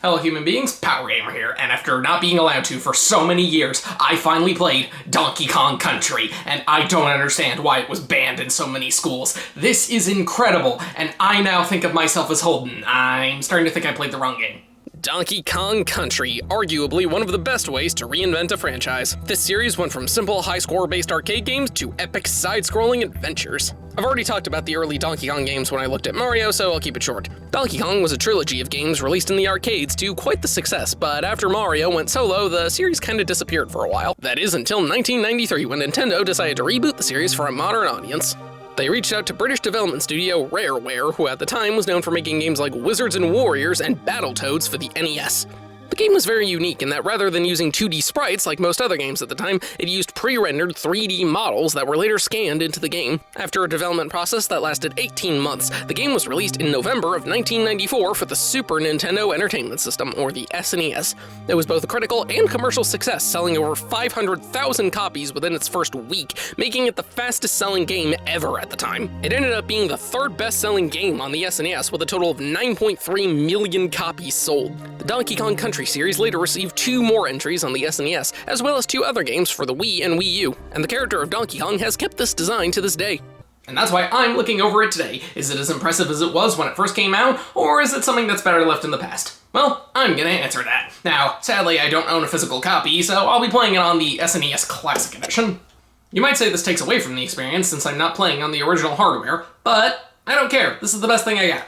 Hello human beings, Power Gamer here, and after not being allowed to for so many years, I finally played Donkey Kong Country, and I don't understand why it was banned in so many schools. This is incredible, and I now think of myself as Holden. I'm starting to think I played the wrong game. Donkey Kong Country, arguably one of the best ways to reinvent a franchise. This series went from simple high-score-based arcade games to epic side-scrolling adventures. I've already talked about the early Donkey Kong games when I looked at Mario, so I'll keep it short. Donkey Kong was a trilogy of games released in the arcades to quite the success, but after Mario went solo, the series kinda disappeared for a while. That is until 1993, when Nintendo decided to reboot the series for a modern audience. They reached out to British development studio Rareware, who at the time was known for making games like Wizards and Warriors and Battletoads for the NES. The game was very unique in that rather than using 2D sprites like most other games at the time, it used pre-rendered 3D models that were later scanned into the game. After a development process that lasted 18 months, the game was released in November of 1994 for the Super Nintendo Entertainment System, or the SNES. It was both a critical and commercial success, selling over 500,000 copies within its first week, making it the fastest-selling game ever at the time. It ended up being the third best-selling game on the SNES with a total of 9.3 million copies sold. The Donkey Kong Country series later received 2 more entries on the SNES, as well as 2 other games for the Wii and Wii U, and the character of Donkey Kong has kept this design to this day. And that's why I'm looking over it today. Is it as impressive as it was when it first came out, or is it something that's better left in the past? Well, I'm gonna answer that. Now, sadly I don't own a physical copy, so I'll be playing it on the SNES Classic Edition. You might say this takes away from the experience since I'm not playing on the original hardware, but I don't care. This is the best thing I got.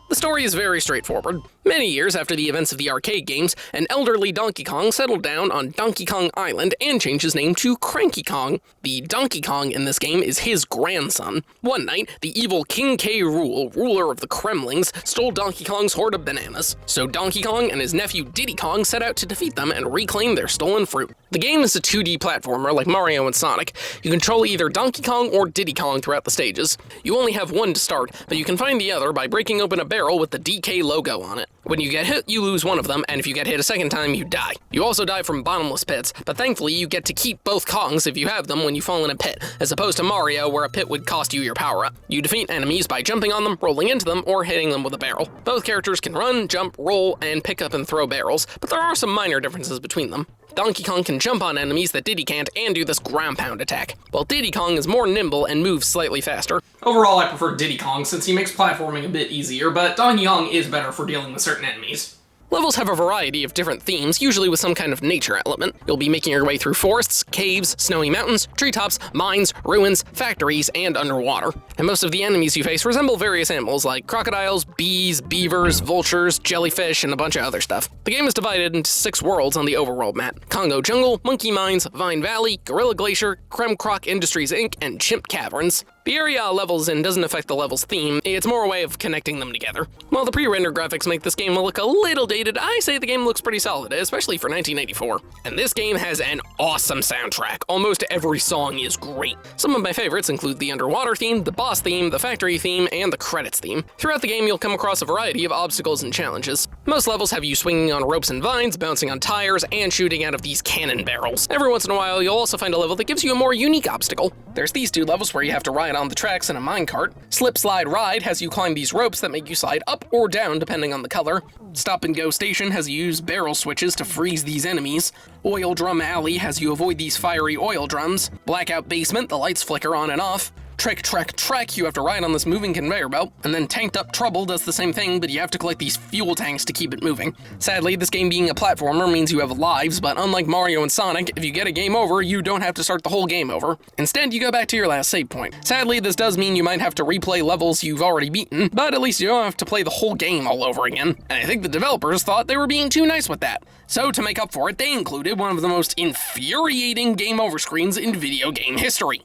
The story is very straightforward. Many years after the events of the arcade games, an elderly Donkey Kong settled down on Donkey Kong Island and changed his name to Cranky Kong. The Donkey Kong in this game is his grandson. One night, the evil King K. Rool, ruler of the Kremlings, stole Donkey Kong's hoard of bananas. So Donkey Kong and his nephew Diddy Kong set out to defeat them and reclaim their stolen fruit. The game is a 2D platformer like Mario and Sonic. You control either Donkey Kong or Diddy Kong throughout the stages. You only have one to start, but you can find the other by breaking open a barrel with the DK logo on it. When you get hit, you lose one of them, and if you get hit a second time, you die. You also die from bottomless pits, but thankfully you get to keep both Kongs if you have them when you fall in a pit, as opposed to Mario where a pit would cost you your power-up. You defeat enemies by jumping on them, rolling into them, or hitting them with a barrel. Both characters can run, jump, roll, and pick up and throw barrels, but there are some minor differences between them. Donkey Kong can jump on enemies that Diddy can't and do this ground pound attack, while Diddy Kong is more nimble and moves slightly faster. Overall, I prefer Diddy Kong since he makes platforming a bit easier, but Donkey Kong is better for dealing with certain enemies. Levels have a variety of different themes, usually with some kind of nature element. You'll be making your way through forests, caves, snowy mountains, treetops, mines, ruins, factories, and underwater. And most of the enemies you face resemble various animals like crocodiles, bees, beavers, vultures, jellyfish, and a bunch of other stuff. The game is divided into 6 worlds on the overworld map: Congo Jungle, Monkey Mines, Vine Valley, Gorilla Glacier, Krem Croc Industries Inc., and Chimp Caverns. The area levels in doesn't affect the level's theme, it's more a way of connecting them together. While the pre-rendered graphics make this game look a little dated, I say the game looks pretty solid, especially for 1984. And this game has an awesome soundtrack. Almost every song is great. Some of my favorites include the underwater theme, the boss theme, the factory theme, and the credits theme. Throughout the game, you'll come across a variety of obstacles and challenges. Most levels have you swinging on ropes and vines, bouncing on tires, and shooting out of these cannon barrels. Every once in a while, you'll also find a level that gives you a more unique obstacle. There's these 2 levels where you have to ride on the tracks in a minecart. Slip Slide Ride has you climb these ropes that make you slide up or down depending on the color. Stop and Go Station has you use barrel switches to freeze these enemies. Oil Drum Alley has you avoid these fiery oil drums. Blackout Basement, the lights flicker on and off. Trick Track Trek, you have to ride on this moving conveyor belt, and then Tanked Up Trouble does the same thing, but you have to collect these fuel tanks to keep it moving. Sadly, this game being a platformer means you have lives, but unlike Mario and Sonic, if you get a game over, you don't have to start the whole game over. Instead, you go back to your last save point. Sadly, this does mean you might have to replay levels you've already beaten, but at least you don't have to play the whole game all over again. And I think the developers thought they were being too nice with that. So to make up for it, they included one of the most infuriating game over screens in video game history.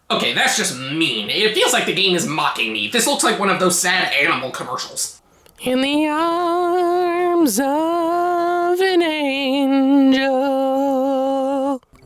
Okay, that's just mean. It feels like the game is mocking me. This looks like one of those sad animal commercials. In the arms of an angel.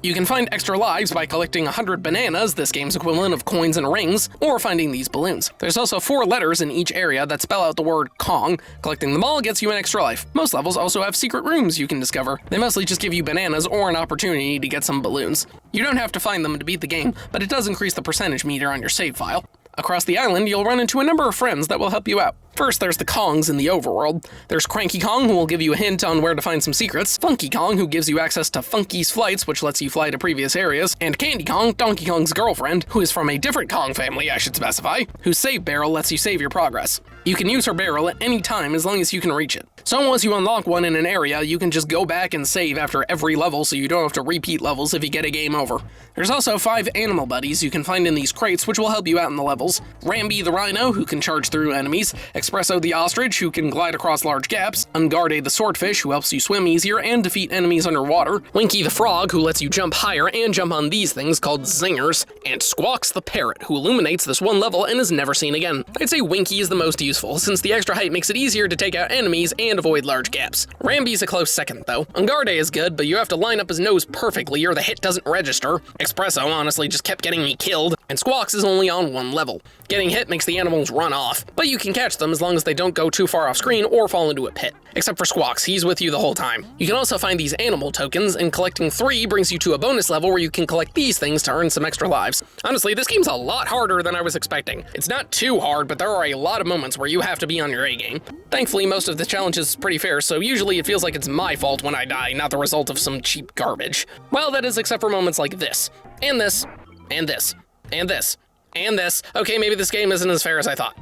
You can find extra lives by collecting 100 bananas, this game's equivalent of coins and rings, or finding these balloons. There's also 4 letters in each area that spell out the word Kong. Collecting them all gets you an extra life. Most levels also have secret rooms you can discover. They mostly just give you bananas or an opportunity to get some balloons. You don't have to find them to beat the game, but it does increase the percentage meter on your save file. Across the island, you'll run into a number of friends that will help you out. First, there's the Kongs in the overworld. There's Cranky Kong, who will give you a hint on where to find some secrets, Funky Kong, who gives you access to Funky's flights, which lets you fly to previous areas, and Candy Kong, Donkey Kong's girlfriend, who is from a different Kong family, I should specify, whose save barrel lets you save your progress. You can use her barrel at any time as long as you can reach it. So once you unlock one in an area, you can just go back and save after every level so you don't have to repeat levels if you get a game over. There's also 5 animal buddies you can find in these crates, which will help you out in the levels. Rambi the rhino, who can charge through enemies, Espresso the ostrich, who can glide across large gaps, Ungarde the swordfish, who helps you swim easier and defeat enemies underwater, Winky the frog, who lets you jump higher and jump on these things called zingers, and Squawks the parrot, who illuminates this one level and is never seen again. I'd say Winky is the most useful, since the extra height makes it easier to take out enemies and avoid large gaps. Rambi's a close second, though. Ungarde is good, but you have to line up his nose perfectly or the hit doesn't register. Espresso honestly just kept getting me killed, and Squawks is only on 1 level. Getting hit makes the animals run off, but you can catch them as long as they don't go too far off screen or fall into a pit. Except for Squawks, he's with you the whole time. You can also find these animal tokens, and collecting 3 brings you to a bonus level where you can collect these things to earn some extra lives. Honestly, this game's a lot harder than I was expecting. It's not too hard, but there are a lot of moments where you have to be on your A game. Thankfully, most of the challenges is pretty fair, so usually it feels like it's my fault when I die, not the result of some cheap garbage. Well, that is except for moments like this, and this, and this, and this, and this. Okay, maybe this game isn't as fair as I thought.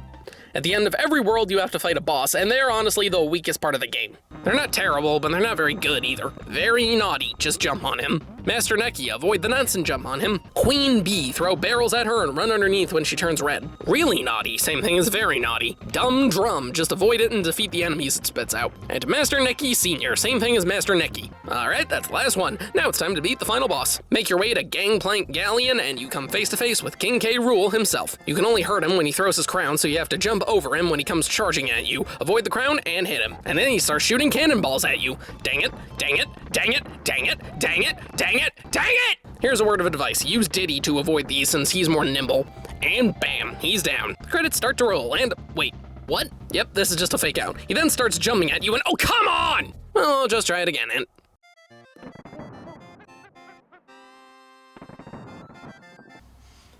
At the end of every world, you have to fight a boss, and they're honestly the weakest part of the game. They're not terrible, but they're not very good either. Very naughty, just jump on him. Master Neki, avoid the nuts and jump on him. Queen Bee, throw barrels at her and run underneath when she turns red. Really naughty, same thing as very naughty. Dumb Drum, just avoid it and defeat the enemies it spits out. And Master Neki Senior, same thing as Master Neki. Alright, that's the last one. Now it's time to beat the final boss. Make your way to Gangplank Galleon, and you come face to face with King K. Rool himself. You can only hurt him when he throws his crown, so you have to jump over him when he comes charging at you, avoid the crown, and hit him. And then he starts shooting cannonballs at you. Dang it, dang it, dang it, dang it, dang it, dang it, dang it! Here's a word of advice. Use Diddy to avoid these since he's more nimble. And bam, he's down. Credits start to roll, and wait, what? Yep, this is just a fake out. He then starts jumping at you and oh, come on! Well, I'll just try it again, and...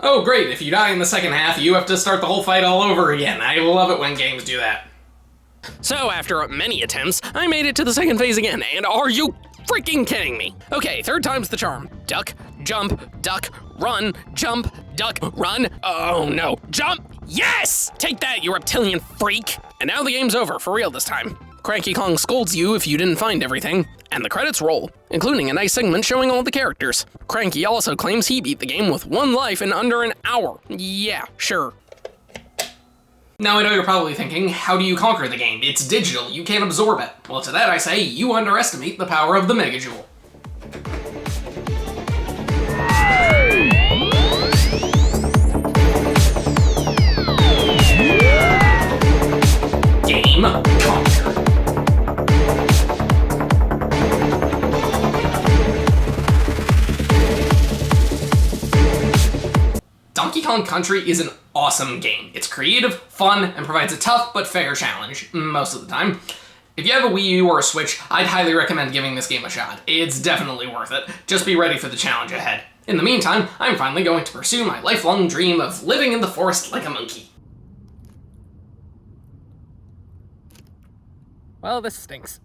Oh great, if you die in the second half, you have to start the whole fight all over again. I love it when games do that. So after many attempts, I made it to the second phase again, and are you freaking kidding me? Okay, 3rd time's the charm. Duck, jump, duck, run, jump, duck, run. Oh no, jump! Yes! Take that, you reptilian freak! And now the game's over, for real this time. Cranky Kong scolds you if you didn't find everything, and the credits roll, including a nice segment showing all the characters. Cranky also claims he beat the game with 1 life in under an hour. Yeah, sure. Now I know you're probably thinking, how do you conquer the game? It's digital, you can't absorb it. Well, to that I say, you underestimate the power of the Megajewel. Game Conquer. Donkey Kong Country is an awesome game. It's creative, fun, and provides a tough but fair challenge, most of the time. If you have a Wii U or a Switch, I'd highly recommend giving this game a shot. It's definitely worth it. Just be ready for the challenge ahead. In the meantime, I'm finally going to pursue my lifelong dream of living in the forest like a monkey. Well, this stinks.